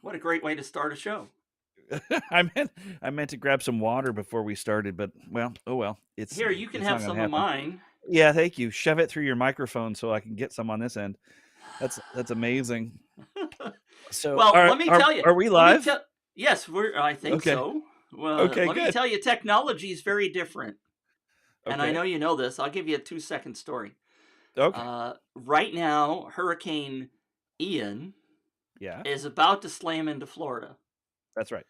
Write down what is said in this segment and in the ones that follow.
What a great way to start a show. I meant to grab some water before we started, but well, oh well. It's Here, you can it's have not gonna some of happen. mine. Yeah, thank you. Shove it through your microphone so I can get some on this end. That's amazing. So, Well, are let me are tell you. are we Let me live? tell. Yes, I think Okay. so. Well, Okay, let me good. tell you, technology is very different, and I Okay. know you know this. I'll give you a 2 second story. Okay. Right now, Hurricane Ian Yeah, is about to slam into Florida. that's right.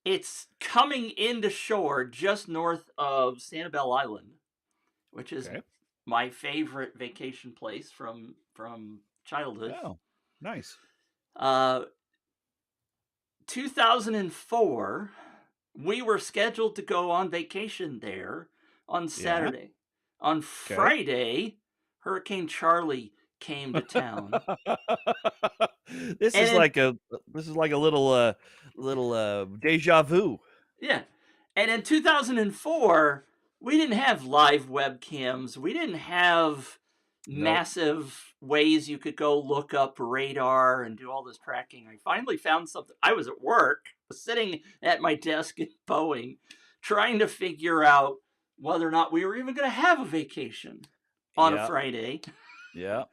It's coming into shore just north of Sanibel Island, which is Okay. my favorite vacation place from childhood. Oh, nice. Uh, 2004, we were scheduled to go on vacation there on Yeah. Saturday. On Okay. Friday, Hurricane Charlie came to town. This And is in like a this is like a little deja vu. Yeah. And in 2004, we didn't have live webcams. We didn't have Nope. massive ways you could go look up radar and do all this tracking. I finally found something. I was at work, sitting at my desk in Boeing, trying to figure out whether or not we were even going to have a vacation on a Yeah. Friday. Yeah.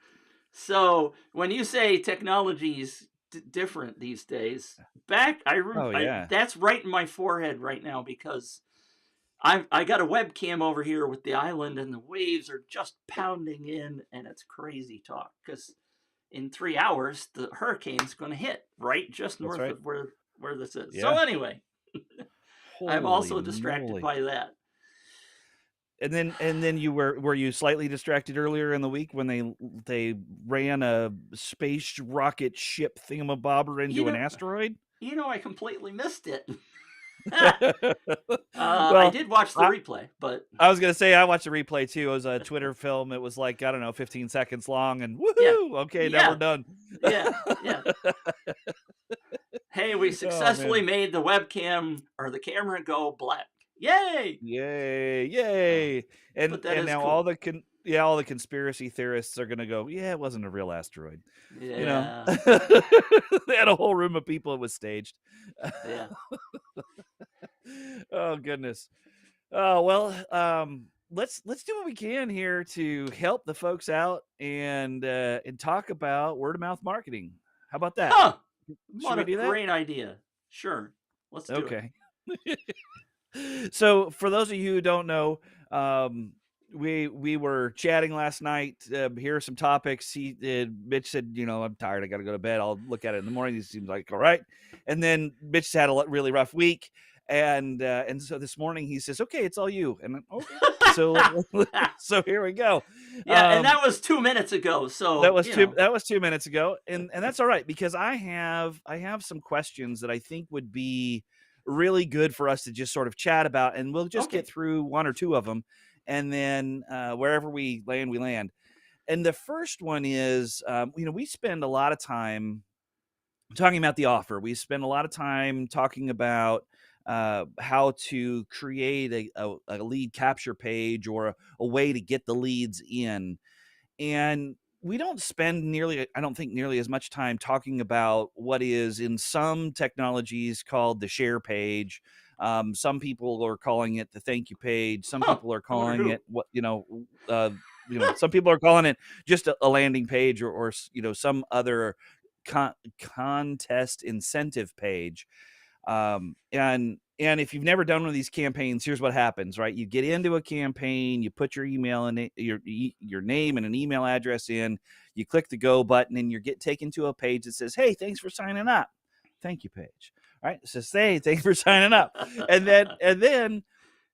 So when you say technology is different these days, Oh, yeah. that's right in my forehead right now because I got a webcam over here with the island and the waves are just pounding in and it's crazy talk because in 3 hours the hurricane's going to hit right just That's north right. of where this is. So Yeah. anyway, I'm Holy also distracted moly. by that. And then you were you slightly distracted earlier in the week when they ran a space rocket ship thingamabobber You into an know, asteroid? I completely missed it. I Well, did watch the I replay, but I was gonna say I watched the replay too. It was a Twitter film. It was like, I don't know, 15 seconds long and yeah, woohoo! Okay, now we're yeah, done. yeah, yeah. Hey, we Oh, successfully man. made the webcam or the camera go black. Yay! Yay, Uh, yay. but that And is now cool. all the conspiracy theorists are gonna go, "Yeah, it wasn't a real asteroid." You know? Yeah, They had a whole room of people, it was staged. yeah. Oh, goodness. Oh, well, let's do what we can here to help the folks out and talk about word of mouth marketing. How about that? Huh! Should What we a do that? great idea. Sure, let's do it. Okay. So, for those of you who don't know, um, we were chatting last night. Here are some topics. Mitch said, "I'm tired. I got to go to bed. I'll look at it in the morning." He seems like all right. And then Mitch had a really rough week, and so this morning he says, "Okay, it's all you." And okay, so so here we go. Yeah, and Um, that was 2 minutes ago. that So was 2 minutes ago, and that's all right because I have some questions that I think would be really good for us to just sort of chat about, and we'll just get okay, through one or two of them, and then wherever we land, we land. And the first one is, we spend a lot of time talking about the offer. We spend a lot of time talking about how to create a lead capture page or a way to get the leads in, and we don't spend nearly, I don't think, nearly as much time talking about what is in some technologies called the share page. Some people are calling it the thank you page. Some huh? people are I wonder calling who. it some people are calling it just a landing page or some other contest incentive page. And if you've never done one of these campaigns, here's what happens, right? You get into a campaign, you put your email in it, your name and an email address in, you click the go button, and you get taken to a page that says, "Hey, thanks for signing up." Thank you page. Right? It says, "Hey, thanks for signing up." And then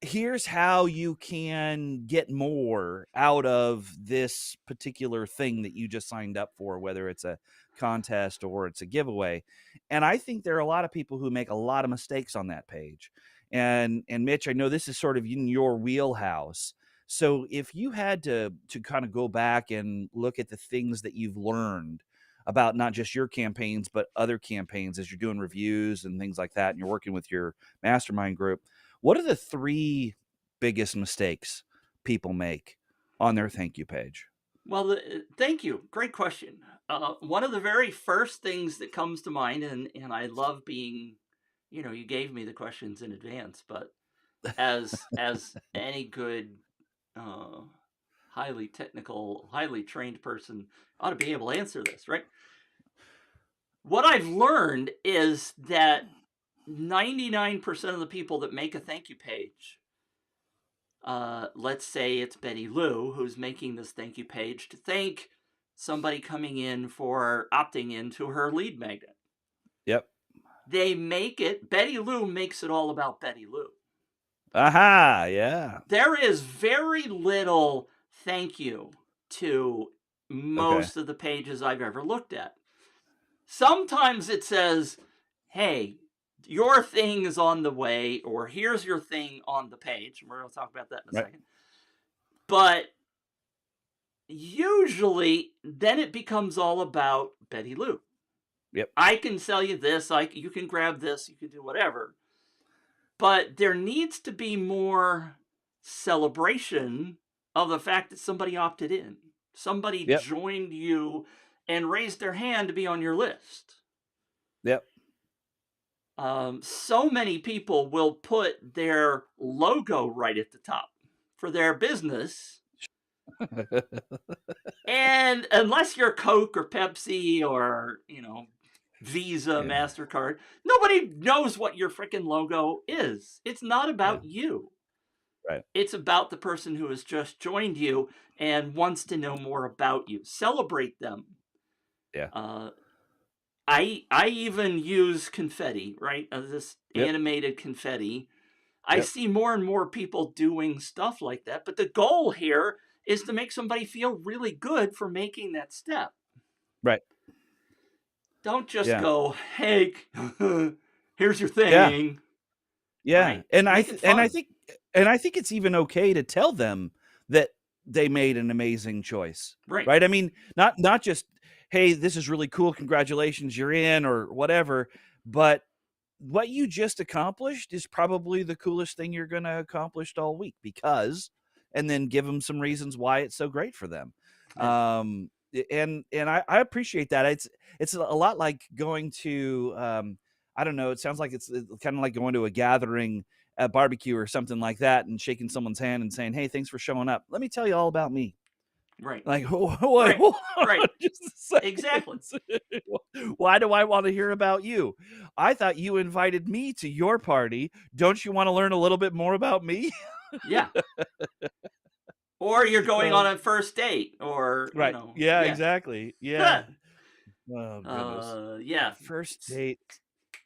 here's how you can get more out of this particular thing that you just signed up for, whether it's a contest or it's a giveaway. And I think there are a lot of people who make a lot of mistakes on that page. And Mitch, I know this is sort of in your wheelhouse. So if you had to kind of go back and look at the things that you've learned about not just your campaigns but other campaigns as you're doing reviews and things like that and you're working with your mastermind group, what are the three biggest mistakes people make on their thank you page? Well, thank you. Great question. One of the very first things that comes to mind, and I love being, you gave me the questions in advance, but as any good, uh, highly technical, highly trained person ought to be able to answer this, right? What I've learned is that 99% of the people that make a thank you page, let's say it's Betty Lou who's making this thank you page to thank somebody coming in for opting into her lead magnet. Yep. Betty Lou makes it all about Betty Lou. Aha, yeah. There is very little thank you to Okay. most of the pages I've ever looked at. Sometimes it says, hey, your thing is on the way, or here's your thing on the page. We're going to talk about that in a Right. second. But usually, then it becomes all about Betty Lou. Yep. I can sell you this, you can grab this, you can do whatever. But there needs to be more celebration of the fact that somebody opted in. Somebody Yep. joined you and raised their hand to be on your list. Yep. So many people will put their logo right at the top for their business. And unless you're Coke or Pepsi or, Visa, Yeah. MasterCard, nobody knows what your freaking logo is. It's not about you. Right. It's about the person who has just joined you and wants to know more about you. Celebrate them. Yeah. I even use confetti, right? This Yep. animated confetti. I Yep. see more and more people doing stuff like that. But the goal here is to make somebody feel really good for making that step. Right. Don't just Yeah. go, hey, here's your Yeah. thing. Yeah. Right? And Make it fun. I think it's even okay to tell them that they made an amazing choice. Right. Right? I mean, not just, hey, this is really cool, congratulations, you're in, or whatever, but what you just accomplished is probably the coolest thing you're going to accomplish all week, because, and then give them some reasons why it's so great for them. Yeah. And I appreciate that. It's a lot like going to, I don't know, it sounds like it's kind of like going to a gathering, a barbecue or something like that, and shaking someone's hand and saying, hey, thanks for showing up. Let me tell you all about me. Right. Like, what? Right. Hold Right. on just a second. Exactly. Why do I want to hear about you? I thought you invited me to your party. Don't you want to learn a little bit more about me? Yeah. Or you're going on a first date, or, Right. Yeah, yeah. exactly. Yeah. Oh, goodness. Yeah. First date.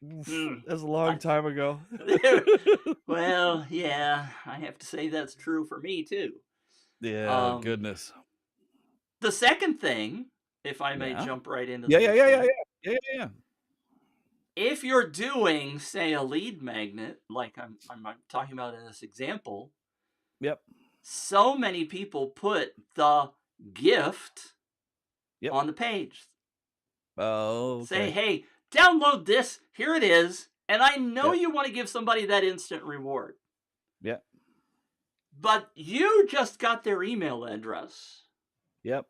Oof, Mm. that was a long time ago. Well, yeah, I have to say that's true for me too. Yeah, goodness. The second thing, if I may Yeah. jump right into Yeah, the yeah, next yeah, yeah, one, yeah. Yeah, yeah. if you're doing, say, a lead magnet, like I'm talking about in this example, Yep. so many people put the gift Yep. on the page. Oh, Say, okay. hey, download this, here it is, and I know Yep. you want to give somebody that instant reward. Yep. But you just got their email address. Yep.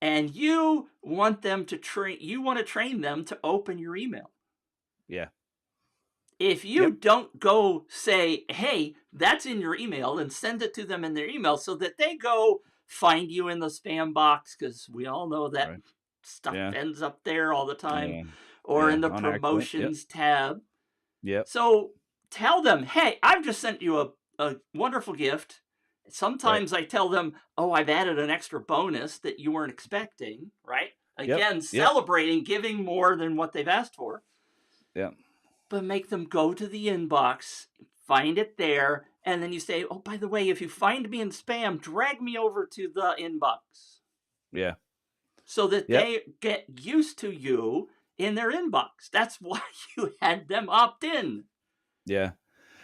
And you want them to train them to open your email. Yeah. If you don't go say, hey, that's in your email, and send it to them in their email so that they go find you in the spam box, because we all know that Right. stuff Yeah. ends up there all the time, Yeah. or Yeah. in the On accident. Yep. promotions tab. Yep. So tell them, hey, I've just sent you a wonderful gift. Right. Sometimes I tell them, oh, I've added an extra bonus that you weren't expecting, right? Yep. Again, Yep. celebrating, giving more than what they've asked for. Yep. But make them go to the inbox, find it there, and then you say, oh, by the way, if you find me in spam, drag me over to the inbox. Yeah. So that Yep. they get used to you in their inbox. That's why you had them opt in. Yeah.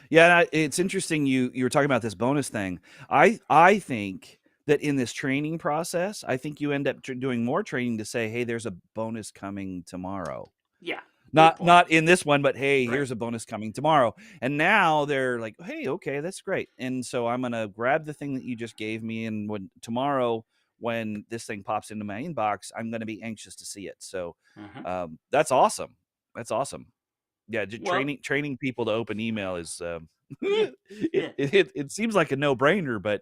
Yeah, it's interesting you were talking about this bonus thing. I think that in this training process, I think you end up doing more training to say, "Hey, there's a bonus coming tomorrow." Yeah. Not in this one, but hey, Right. here's a bonus coming tomorrow. And now they're like, "Hey, okay, that's great." And so I'm going to grab the thing that you just gave me, and when tomorrow when this thing pops into my inbox, I'm going to be anxious to see it. So Uh-huh. that's awesome. That's awesome. Yeah, just Well, training people to open email is yeah, yeah. it seems like a no brainer, but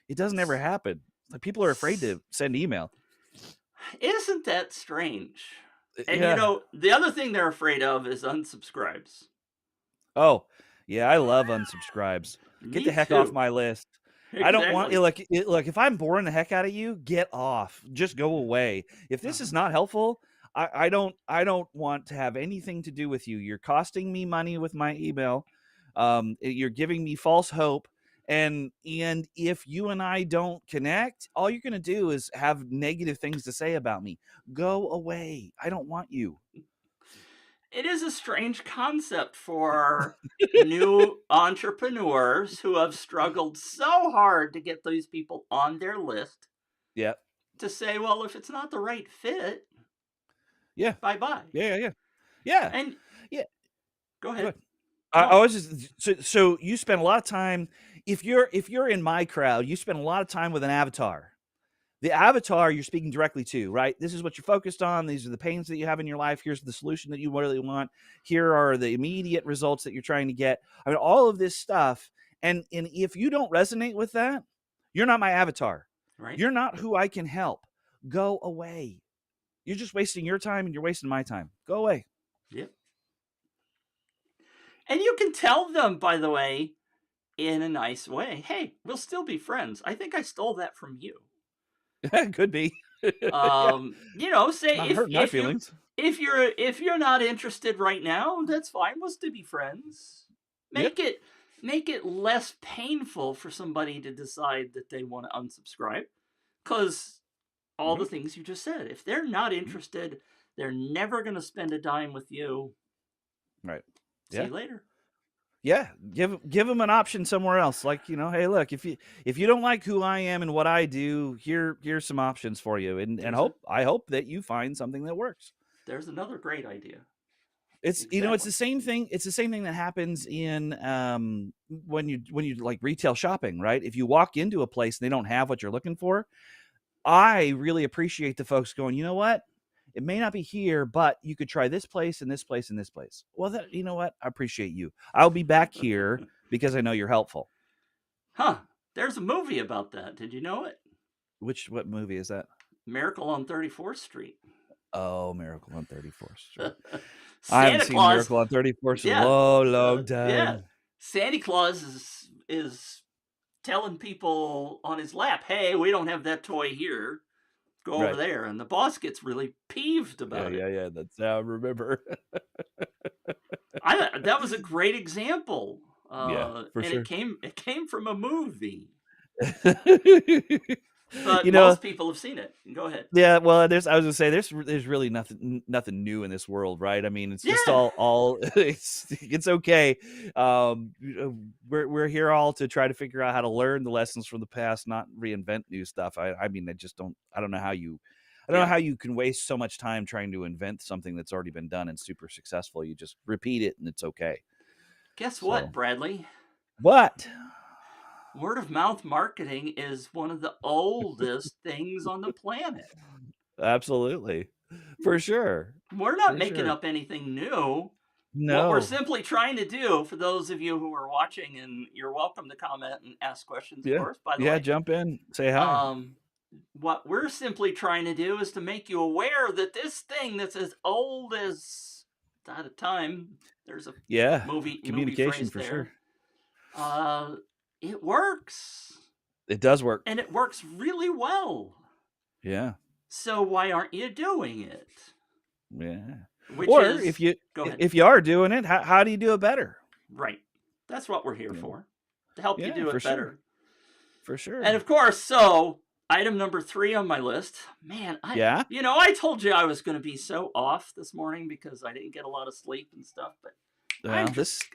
it doesn't ever happen. Like people are afraid S- to send email. Isn't that strange? And Yeah. the other thing they're afraid of is unsubscribes. Oh, yeah. I love unsubscribes. Get the Me heck off too. my list. I don't want Exactly. look. If I'm boring the heck out of you, get off. Just go away. If this is Uh-huh. not helpful, I don't want to have anything to do with you. You're costing me money with my email. You're giving me false hope. And if you and I don't connect, all you're gonna do is have negative things to say about me. Go away. I don't want you. It is a strange concept for new entrepreneurs who have struggled so hard to get these people on their list Yeah. to say, well, if it's not the right fit, Yeah. bye bye. Yeah. Yeah. Yeah. And Yeah. go Go ahead. ahead. I No, was just so you spend a lot of time if you're in my crowd, you spend a lot of time with an avatar. The avatar you're speaking directly to, right? This is what you're focused on. These are the pains that you have in your life. Here's the solution that you really want. Here are the immediate results that you're trying to get. I mean, all of this stuff. And if you don't resonate with that, you're not my avatar. right? You're not who I can help. Go away. You're just wasting your time and you're wasting my time. Go away. Yep. And you can tell them, by the way, in a nice way, hey, we'll still be friends. I think I stole that from you. Could be. Yeah. Say Not hurting my feelings. if you're not interested right now, that's fine. We'll still be friends. Yep. Make it less painful for somebody to decide that they want to unsubscribe, because all the Right. things you just said. If they're not interested, they're never going to spend a dime with you. Right. See Yeah. you later. Yeah. Give them an option somewhere else. Like, hey, look, if you don't like who I am and what I do, here's some options for you. And I hope that you find something that works. There's another great idea. It's Exactly. it's the same thing. It's the same thing that happens in when you like retail shopping, right? If you walk into a place and they don't have what you're looking for, I really appreciate the folks going, you know what? It may not be here, but you could try this place and this place and this place. Well, you know what? I appreciate you. I'll be back here because I know you're helpful. Huh. There's a movie about that. Did you know it? What movie is that? Miracle on 34th Street. Oh, Miracle on 34th Street. I haven't Santa seen Claus. Miracle on 34th in a Yeah. long time. Yeah. Santa Claus is telling people on his lap, "Hey, we don't have that toy here. Go over Right. there." And the boss gets really peeved about it. Yeah. That's how I remember. That was a great example. Yeah, for And sure. it came from a movie. You But know, most people have seen it. Go ahead. yeah, well, I was gonna say there's really nothing new in this world, right? I mean, it's just Yeah. all it's okay. We're here all to try to figure out how to learn the lessons from the past, not reinvent new stuff. I mean, I don't know how you can waste so much time trying to invent something that's already been done and super successful. You just repeat it and it's okay. Guess what, Bradley? What? Word of mouth marketing is one of the oldest things on the planet. Absolutely. For sure. We're not For making sure. up anything new. What we're No. simply trying to do, for those of you who are watching, and you're welcome to comment and ask questions, of Yeah. course, by the Yeah, way. jump in, say hi. What we're simply trying to do is to make you aware that this thing that's as old as out of time, there's a Yeah. movie Communication phrase for there. sure. It works. It does work. And it works really well. Yeah. So why aren't you doing it? Yeah. Which Or is, go ahead. if you are doing it, how do you do it better? Right. That's what we're here Yeah. for, to help you do for it better. Sure. For sure. And of course, so item number 3 on my list. Man, I told you I was going to be so off this morning because I didn't get a lot of sleep and stuff, but I'm just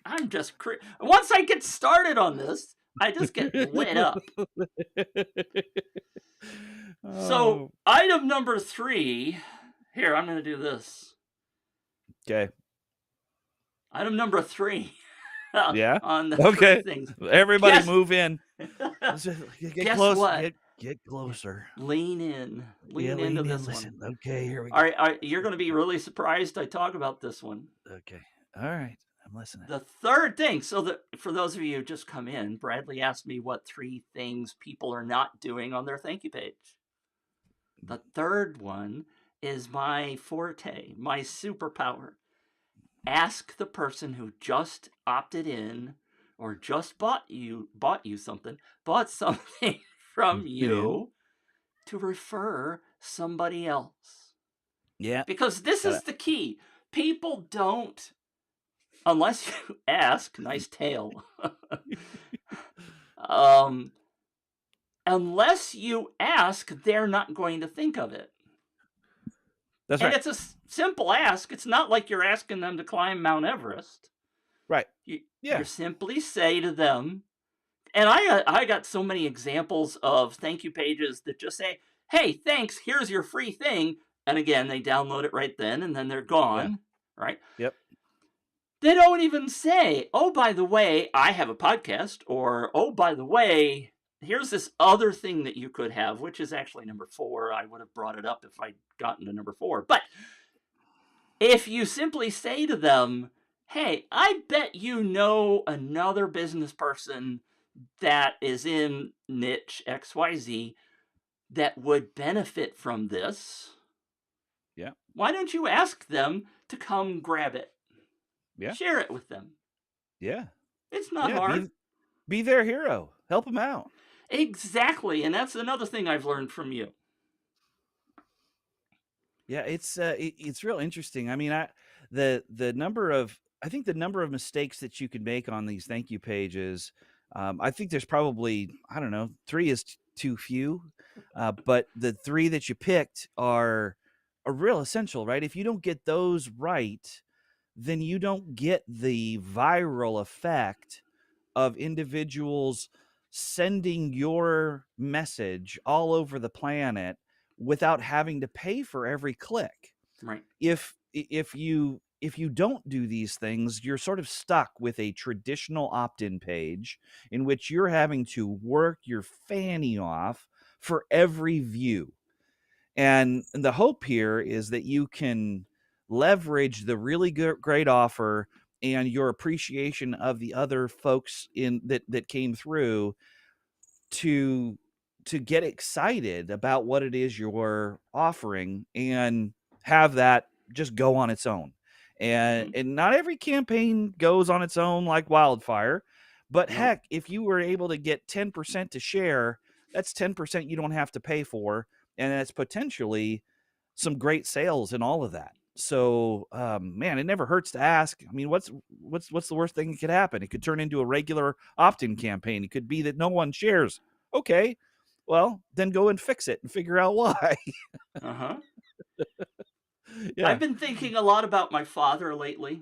once I get started on this, I just get lit up. So, item number 3, here, I'm going to do this. Okay. Item number 3. Yeah. On the okay. things. Everybody move in. Get Guess close. what? Get closer. Lean in. Yeah, Lean into lean in, this listen. one. Okay, here we All go. right, you're going to be really surprised I talk about this one. Okay. All right. I'm listening. The third thing, for those of you who just come in, Bradley asked me what 3 things people are not doing on their thank you page. The third one is my forte, my superpower. Ask the person who just opted in or just bought something from Yeah. you to refer somebody else. Yeah. Because this is the key. People don't, unless you ask, nice tail. Unless you ask, they're not going to think of it. That's And right. it's a simple ask. It's not like you're asking them to climb Mount Everest. Right. You Yeah. simply say to them, and I got so many examples of thank you pages that just say, hey, thanks, here's your free thing. And again, they download it right then and then they're gone, right? Yep. They don't even say, oh, by the way, I have a podcast, or, oh, by the way, here's this other thing that you could have, which is actually number 4. I would have brought it up if I'd gotten to number 4. But if you simply say to them, hey, I bet you know another business person that is in niche XYZ that would benefit from this. Yeah. Why don't you ask them to come grab it? Yeah. Share it with them. Yeah. It's not hard. Be their hero. Help them out. Exactly. And that's another thing I've learned from you. Yeah, it's real interesting. I mean, the number of mistakes that you could make on these thank you pages, I think there's probably, I don't know, 3 is too few, but the 3 that you picked are real essential, right? If you don't get those right, then you don't get the viral effect of individuals sending your message all over the planet without having to pay for every click. Right. If you don't do these things, you're sort of stuck with a traditional opt-in page in which you're having to work your fanny off for every view. And the hope here is that you can leverage the really great offer and your appreciation of the other folks that came through to get excited about what it is you're offering and have that just go on its own. And not every campaign goes on its own like wildfire, but heck, if you were able to get 10% to share, that's 10% you don't have to pay for, and that's potentially some great sales in all of that. So, man, it never hurts to ask. I mean, what's the worst thing that could happen? It could turn into a regular opt-in campaign. It could be that no one shares. Okay, well, then go and fix it and figure out why. Uh-huh. Yeah. I've been thinking a lot about my father lately.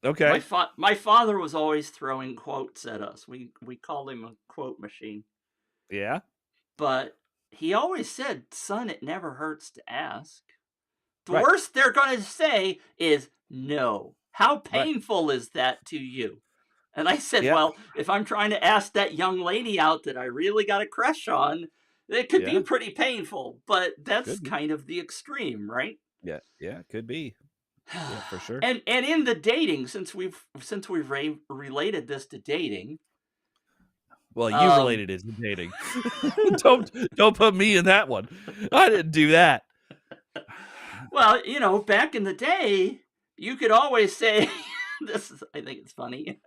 Okay. My father was always throwing quotes at us. We called him a quote machine. Yeah. But he always said, son, it never hurts to ask. The Right. worst they're going to say is no. How painful is that to you? And I said, well, if I'm trying to ask that young lady out that I really got a crush on, it could be pretty painful. But that's kind of the extreme, right? Yeah. Yeah. Could be. Yeah, for sure. And in the dating, since we've related this to dating. Well, you related it to dating. don't put me in that one. I didn't do that. Well, back in the day, you could always say, I think it's funny.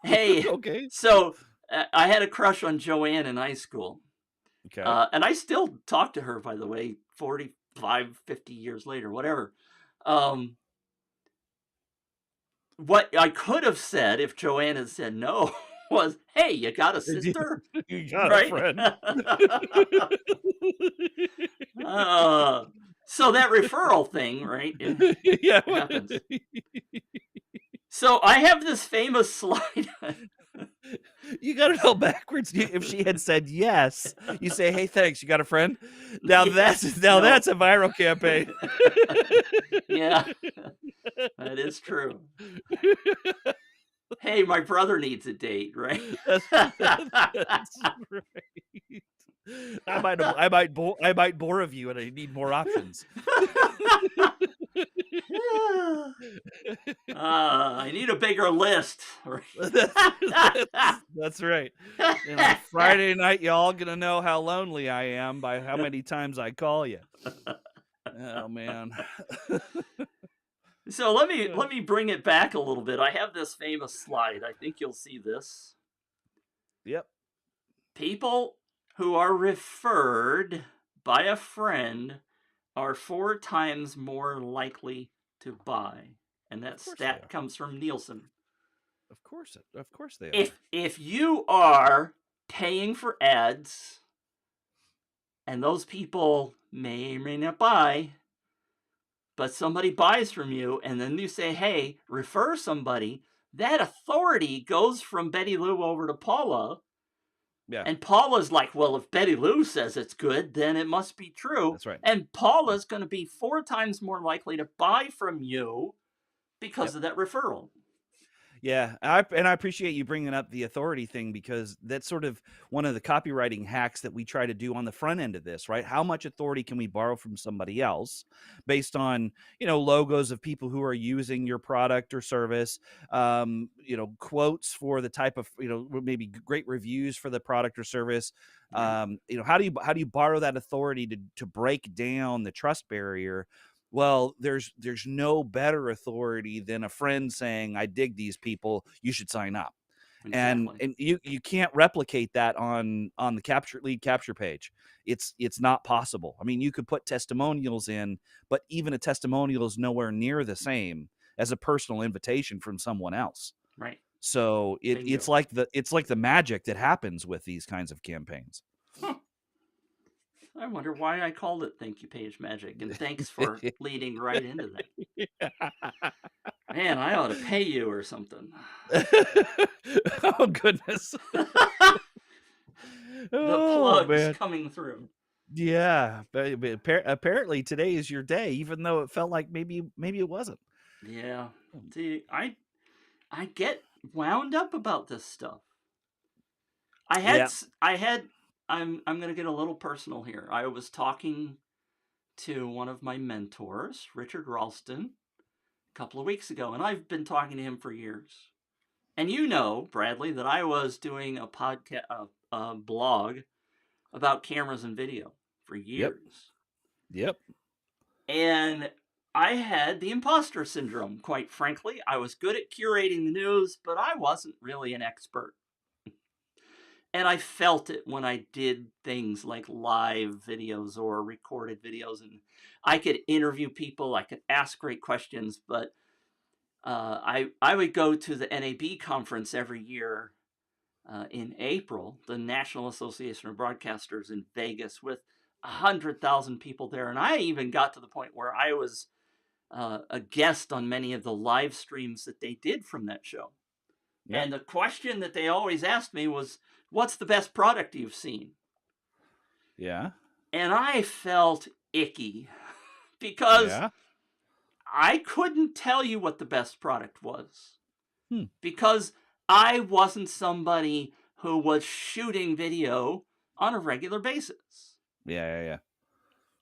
Hey, okay. So I had a crush on Joanne in high school. Okay. And I still talk to her, by the way, 45, 50 years later, whatever. What I could have said if Joanne had said no was, hey, you got a sister? You got a friend. So that referral thing, right? Yeah. Happens. So I have this famous slide. You got it all backwards. If she had said yes, you say, "Hey, thanks. You got a friend." Now that's a viral campaign. Yeah, that is true. Hey, my brother needs a date, right? That's right. I might bore of you, and I need more options. I need a bigger list. That's right. You know, Friday night, y'all gonna know how lonely I am by how many times I call you. Oh man. So let me bring it back a little bit. I have this famous slide. I think you'll see this. Yep. People who are referred by a friend are 4 times more likely to buy. And that Of course they stat are. comes from Nielsen. Of course they are. If you are paying for ads and those people may or may not buy, but somebody buys from you and then you say, hey, refer somebody, that authority goes from Betty Lou over to Paula. Yeah, And Paula's like, well, if Betty Lou says it's good, then it must be true. that's right. And Paula's going to be 4 times more likely to buy from you because Yep. of that referral. Yeah, I appreciate you bringing up the authority thing, because that's sort of one of the copywriting hacks that we try to do on the front end of this, right? How much authority can we borrow from somebody else based on, logos of people who are using your product or service, quotes for the type of, maybe great reviews for the product or service. Right. How do you borrow that authority to break down the trust barrier? Well, there's no better authority than a friend saying, I dig these people, you should sign up. And Exactly. you can't replicate that on the lead capture page. It's not possible. I mean, you could put testimonials in, but even a testimonial is nowhere near the same as a personal invitation from someone else. Right. So it's Bingo. like the magic that happens with these kinds of campaigns. Huh. I wonder why I called it Thank You Page Magic, and thanks for leading right into that. Man, I ought to pay you or something. Oh goodness. The Oh plugs man. coming through. Yeah, but apparently today is your day, even though it felt like maybe it wasn't. Yeah. See, I get wound up about this stuff. Yeah. I'm going to get a little personal here. I was talking to one of my mentors, Richard Ralston, a couple of weeks ago, and I've been talking to him for years. And you know, Bradley, that I was doing a podcast, blog about cameras and video for Yep. years. Yep. And I had the imposter syndrome, quite frankly. I was good at curating the news, but I wasn't really an expert. And I felt it when I did things like live videos or recorded videos. And I could interview people, I could ask great questions, but I would go to the NAB conference every year in April, the National Association of Broadcasters in Vegas, with 100,000 people there. And I even got to the point where I was a guest on many of the live streams that they did from that show. Yep. And the question that they always asked me was, what's the best product you've seen? Yeah. And I felt icky because Yeah. I couldn't tell you what the best product was. Hmm. Because I wasn't somebody who was shooting video on a regular basis. Yeah.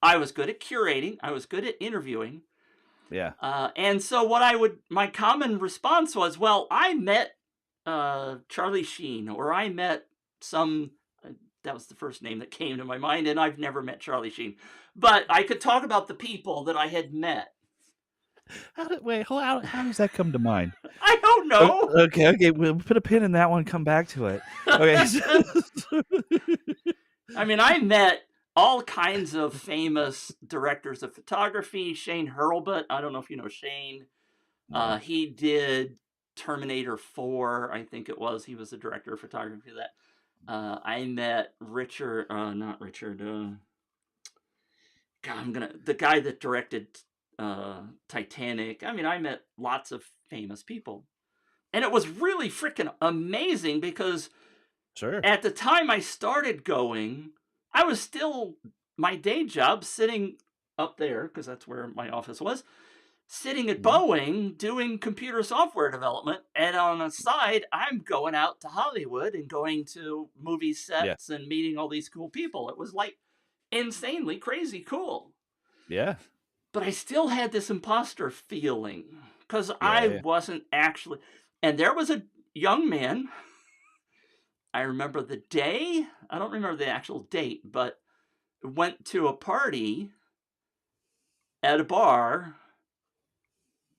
I was good at curating. I was good at interviewing. Yeah. And so my common response was, well, I met Charlie Sheen, or I met that was the first name that came to my mind, and I've never met Charlie Sheen. But I could talk about the people that I had met. How does that come to mind? I don't know. Okay. We'll put a pin in that one. Come back to it. Okay. I mean, I met all kinds of famous directors of photography. Shane Hurlbut, I don't know if you know Shane. No. He did Terminator 4, I think it was. He was the director of photography of that. I met Richard, not Richard. The guy that directed Titanic. I mean, I met lots of famous people, and it was really freaking amazing because Sure. at the time I started going, I was still my day job sitting up there because that's where my office was, sitting at Yeah. Boeing doing computer software development, and on the side, I'm going out to Hollywood and going to movie Yeah. sets and meeting all these cool people. It was like insanely crazy cool. Yeah. But I still had this imposter feeling because I Yeah. Yeah. wasn't actually. And there was a young man. I remember the day. I don't remember the actual date, but went to a party at a bar,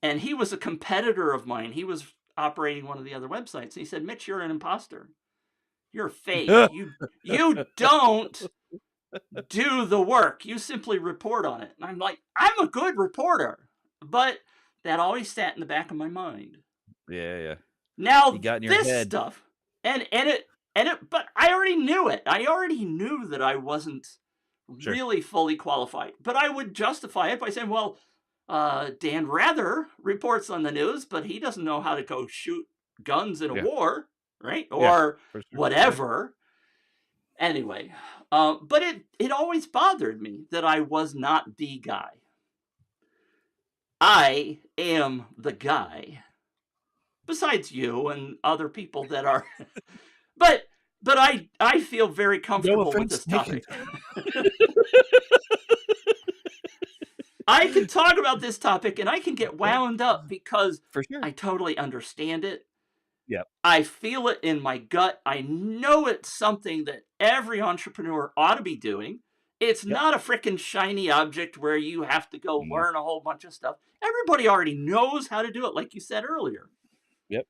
and he was a competitor of mine. He was operating one of the other websites. He said, "Mitch, you're an imposter. You're fake. You don't do the work. You simply report on it." And I'm like, I'm a good reporter, but that always sat in the back of my mind. Yeah. Yeah. You Now got in your this head. stuff, and it, but I already knew it. I already knew that I wasn't Sure. really fully qualified, but I would justify it by saying, well, Dan Rather reports on the news, but he doesn't know how to go shoot guns in a Yeah. war, right? Yeah. Or For sure. Yeah. whatever. Anyway, but it always bothered me that I was not the guy. I am the guy. Besides you and other people that are, but I feel very No comfortable with offense this taken. topic. I can talk about this topic and I can get Yeah. wound up because For sure. I totally understand it. Yep. I feel it in my gut. I know it's something that every entrepreneur ought to be doing. It's Yep. not a freaking shiny object where you have to go No. learn a whole bunch of stuff. Everybody already knows how to do it, like you said earlier. Yep.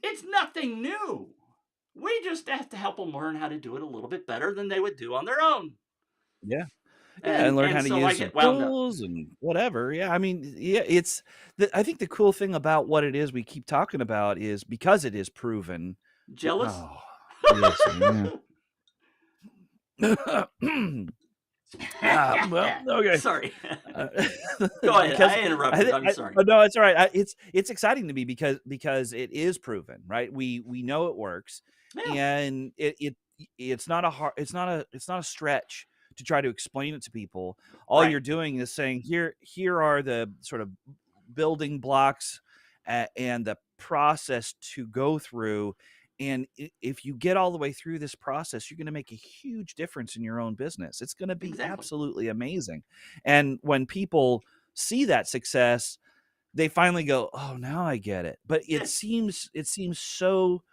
It's nothing new. We just have to help them learn how to do it a little bit better than they would do on their own. Yeah. Yeah, and And learn how and to so I use some get wound up. tools and whatever. Yeah, I mean, yeah, I think the cool thing about what it is we keep talking about is because it is proven. Jealous? Oh, listen, yeah. Well, okay. Sorry. Uh, Go ahead. because I I interrupted. think I'm sorry. no, it's all right. It's exciting to me because it is proven, right? We know it works, Yeah, and it's not a hard it's not a stretch to try to explain it to people. All right. you're doing is saying here are the sort of building blocks and the process to go through. And if you get all the way through this process, you're going to make a huge difference in your own business. It's going to be Exactly. absolutely amazing. And when people see that success, they finally go, "Oh, now I get it." But Yeah. it seems so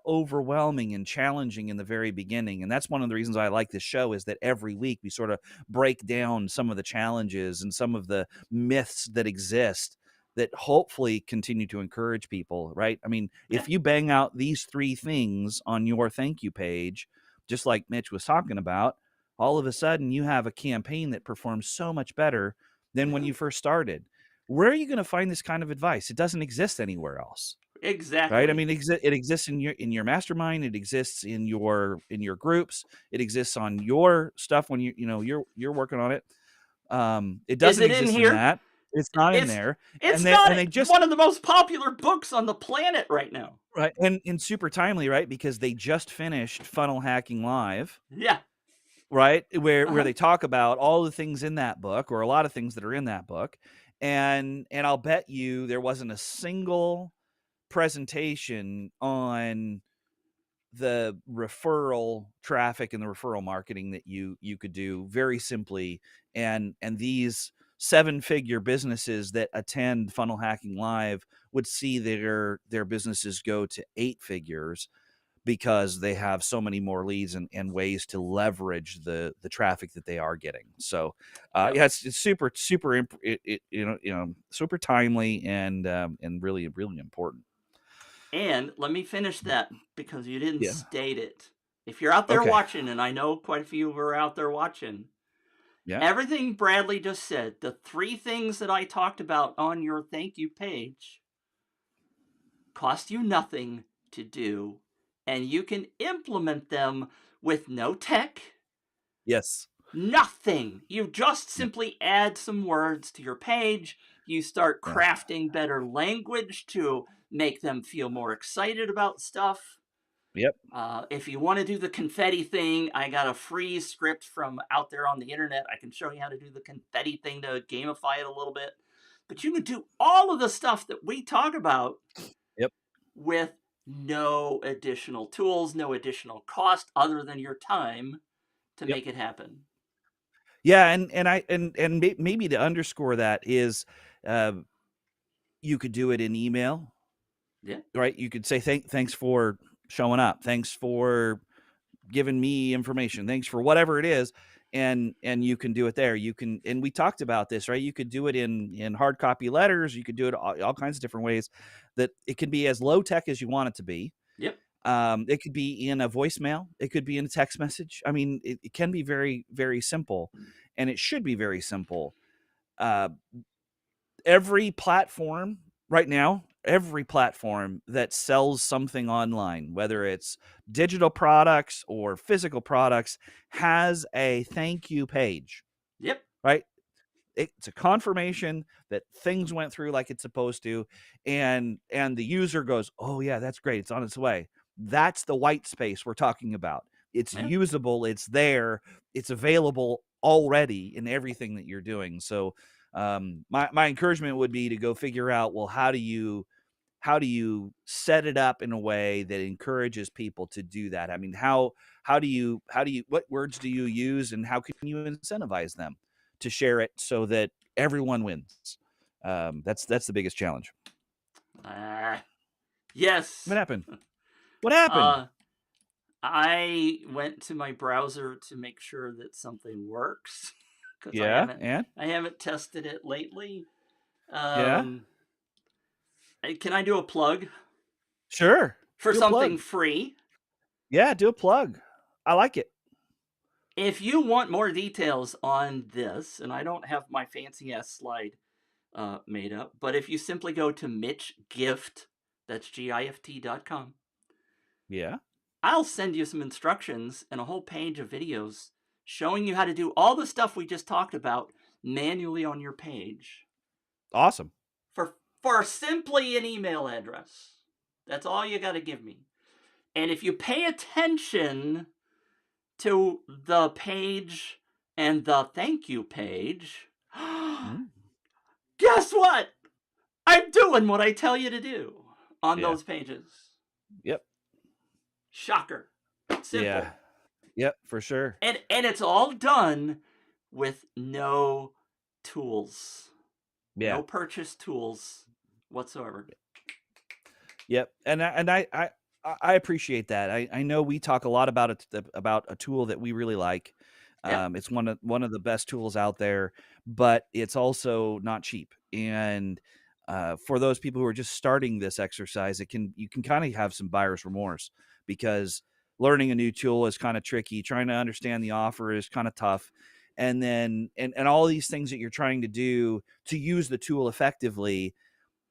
overwhelming and challenging in the very beginning. And that's one of the reasons I like this show is that every week we sort of break down some of the challenges and some of the myths that exist that hopefully continue to encourage people, right? I mean, Yeah. if you bang out these 3 things on your thank you page, just like Mitch was talking about, all of a sudden you have a campaign that performs so much better than when Yeah. you first started. Where are you going to find this kind of advice? It doesn't exist anywhere else, right? I Exactly. mean, it exists in your mastermind. It exists in your groups. It exists on your stuff when you're working on it. It Is doesn't it in exist in here? that. It's not in It's there, it's and not they just one of the most popular books on the planet right now. right and super timely, right? Because they just finished Funnel Hacking Live, Yeah. right? Where Uh-huh. they talk about all the things in that book, or a lot of things that are in that book, and I'll bet you there wasn't a single presentation on the referral traffic and the referral marketing that you could do very simply, and these 7-figure businesses that attend Funnel Hacking Live would see their businesses go to 8 figures because they have so many more leads and ways to leverage the traffic that they are getting. So Yep. yeah, it's super super timely and really really important. And let me finish that because you didn't Yeah. state it. If you're out there Okay. watching, and I know quite a few are out there watching, Yeah. everything Bradley just said, the 3 things that I talked about on your thank you page, cost you nothing to do, and you can implement them with no tech, Yes. nothing. You just Yeah. simply add some words to your page. You start Yeah. crafting better language to make them feel more excited about stuff. Yep. If you want to do the confetti thing, I got a free script from out there on the internet. I can show you how to do the confetti thing to gamify it a little bit. But you can do all of the stuff that we talk about Yep. with no additional tools, no additional cost other than your time to Yep. make it happen. Yeah, and maybe to underscore that is, uh, you could do it in email, Yeah. right? You could say thanks for showing up, thanks for giving me information, thanks for whatever it is, and you can do it there. You can, and we talked about this, right? You could do it in hard copy letters. You could do it all kinds of different ways. That it can be as low tech as you want it to be. Yep. It could be in a voicemail. It could be in a text message. I mean, it can be very, very simple, and it should be very simple. Uh, every platform right now, every platform that sells something online, whether it's digital products or physical products, has a thank you page, Yep. right? It's a confirmation that things went through like it's supposed to, and the user goes, oh yeah, that's great, it's on its way. That's the white space we're talking about. It's Yeah. usable, it's there, it's available already in everything that you're doing. So my encouragement would be to go figure out, well, how do you set it up in a way that encourages people to do that? I mean, how do you what words do you use, and how can you incentivize them to share it so that everyone wins? That's the biggest challenge. What Yes. happened? What happened? Uh, I went to my browser to make sure that something works because Yeah, and I haven't tested it lately. yeah, Um, can I do a plug sure. for Do a something plug. free? Yeah, do a plug. I like it. If you want more details on this, and I don't have my fancy ass slide made up, but if you simply go to Mitch Gift, that's GIFT.com, Yeah, I'll send you some instructions and a whole page of videos showing you how to do all the stuff we just talked about manually on your page awesome. for simply an email address. That's all you got to give me. And if you pay attention to the page and the thank you page, Mm, guess what? I'm doing what I tell you to do on yeah. those pages. Yep. Shocker. Yeah. Simple. Yep. For sure. And it's all done with no tools. Yeah. No purchase tools whatsoever. Yep, and I appreciate that. I know we talk a lot about it, about a tool that we really like. Yep. It's one of the best tools out there, but it's also not cheap. And for those people who are just starting this exercise, you can kind of have some buyer's remorse, because learning a new tool is kind of tricky. Trying to understand the offer is kind of tough. And then and all these things that you're trying to do to use the tool effectively,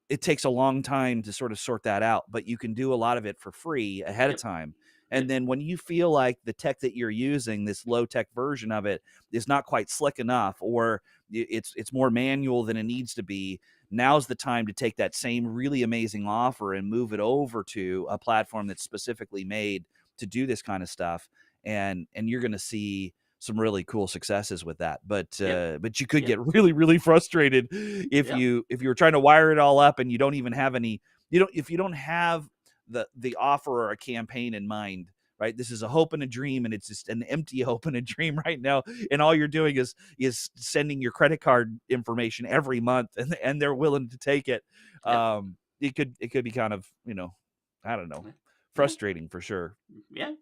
it takes a long time to sort of sort that out, but you can do a lot of it for free ahead of Yep. time. And Yep. then when you feel like the tech that you're using, this low tech version of it, is not quite slick enough, or it's more manual than it needs to be, now's the time to take that same really amazing offer and move it over to a platform that's specifically made to do this kind of stuff. And you're going to see some really cool successes with that. Yep. But you could Yep. get really, really frustrated if Yep. you were trying to wire it all up and you don't even have any, if you don't have the offer or a campaign in mind, right? This is a hope and a dream, and it's just an empty hope and a dream right now. And all you're doing is sending your credit card information every month, and they're willing to take it. Yep. It could be kind of, I don't know, Yeah. frustrating for sure. Yeah.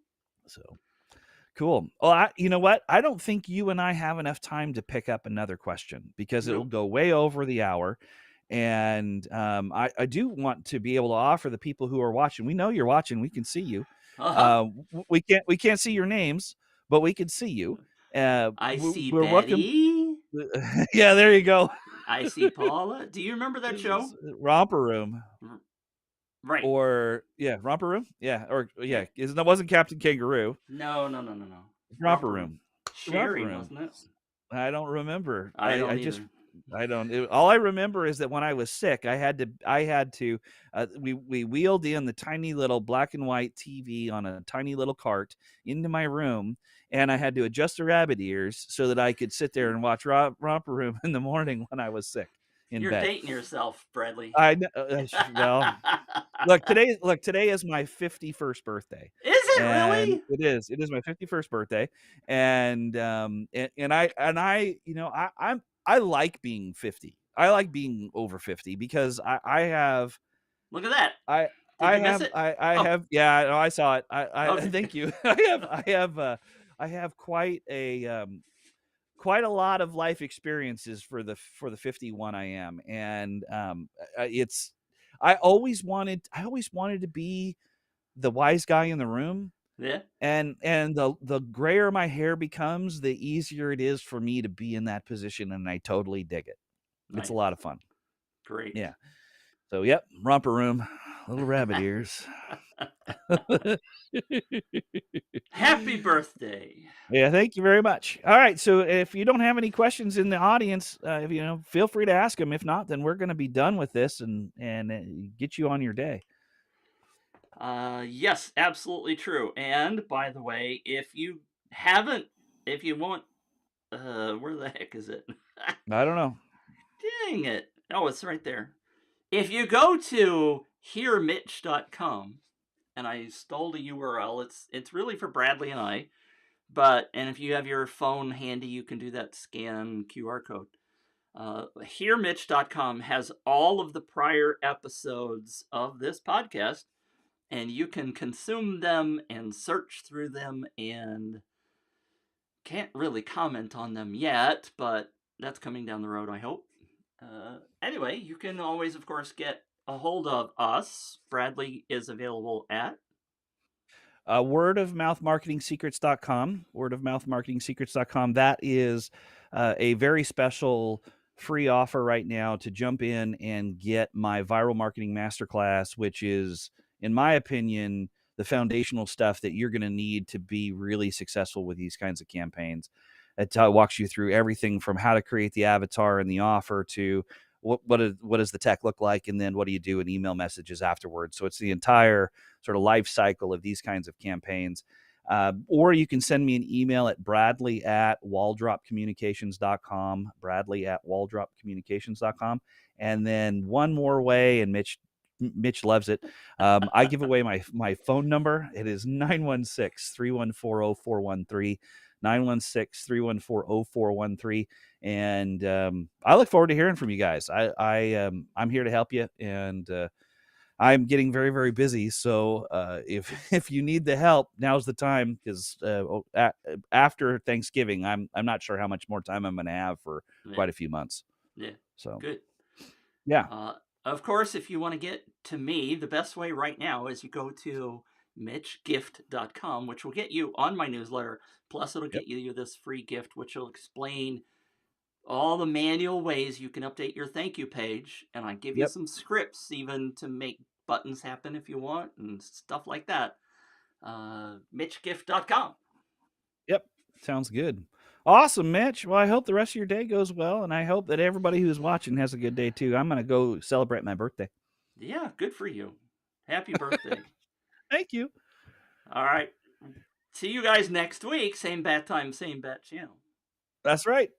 So cool. Well, you know what? I don't think you and I have enough time to pick up another question, because it'll Nope. go way over the hour. And I do want to be able to offer the people who are watching. We know you're watching. We can see you. Uh-huh. We can't see your names, but we can see you. I see We're welcome. Betty. Yeah, there you go. I see Paula. Do you remember that show? Romper Room. Right. Or yeah, Romper Room. Yeah, or Yeah. yeah, that wasn't Captain Kangaroo. No, no, no, no, no. Romper Romper Room. Room. Romper Sherry, Room. wasn't it? I don't remember. I I don't just either. I don't. All I remember is that when I was sick, I had to. We wheeled in the tiny little black and white TV on a tiny little cart into my room, and I had to adjust the rabbit ears so that I could sit there and watch Romper Room in the morning when I was sick. in You're bed. dating yourself, Bradley. I kn well, today is my 51st birthday, Is it and really? it is my 51st birthday, and you know, I like being 50. I like being over 50 because Look at that. I Did you miss it? I Oh, have yeah, no, I saw it. I okay. thank you. I have quite a lot of life experiences for the 51 I am, and it's I always wanted to be the wise guy in the room, Yeah, and the grayer my hair becomes, the easier it is for me to be in that position, and I totally dig it. It's a nice. lot of fun. Great. Yeah. So yep, romper room, little rabbit ears. Happy birthday. Yeah, thank you very much. All right, so if you don't have any questions in the audience, you know, feel free to ask them. If not, then we're going to be done with this and get you on your day. Yes, absolutely true. And by the way, if you haven't, if you want, where the heck is it? I don't know. Dang it. Oh, it's right there. If you go to hearmitch.com, and I stole the URL, it's really for Bradley and I, but and if you have your phone handy, you can do that scan QR code. Hearmitch.com has all of the prior episodes of this podcast, and you can consume them and search through them and can't really comment on them yet, but that's coming down the road, I hope. Anyway, you can always, of course, get a hold of us. Bradley is available at. Wordofmouthmarketingsecrets.com. Wordofmouthmarketingsecrets.com. That is a very special free offer right now to jump in and get my viral marketing masterclass, which is, in my opinion, the foundational stuff that you're going to need to be really successful with these kinds of campaigns. It walks you through everything from how to create the avatar and the offer to what does the tech look like, and then what do you do in email messages afterwards. So it's the entire sort of life cycle of these kinds of campaigns. Or you can send me an email at bradley@waldropcommunications.com, bradley@waldropcommunications.com. And then one more way, and Mitch loves it. I give away my phone number. It is 916-314-0413, 916-314-0413. And I look forward to hearing from you guys. I'm here to help you, and I'm getting very, very busy. So if if you need the help, now's the time, because after Thanksgiving, I'm not sure how much more time I'm going to have for Yeah, quite a few months. yeah, So good. yeah, Of course, if you want to get to me, the best way right now is you go to mitchgift.com, which will get you on my newsletter. Plus, it'll yep, get you this free gift, which will explain all the manual ways you can update your thank you page. And I give you yep, some scripts even to make buttons happen if you want and stuff like that. Mitchgift.com. yep. Sounds good. Awesome, Mitch. Well, I hope the rest of your day goes well, and I hope that everybody who's watching has a good day too. I'm going to go celebrate my birthday. Yeah, good for you. Happy birthday. Thank you. All right. See you guys next week. Same bat time, same bat channel. That's right.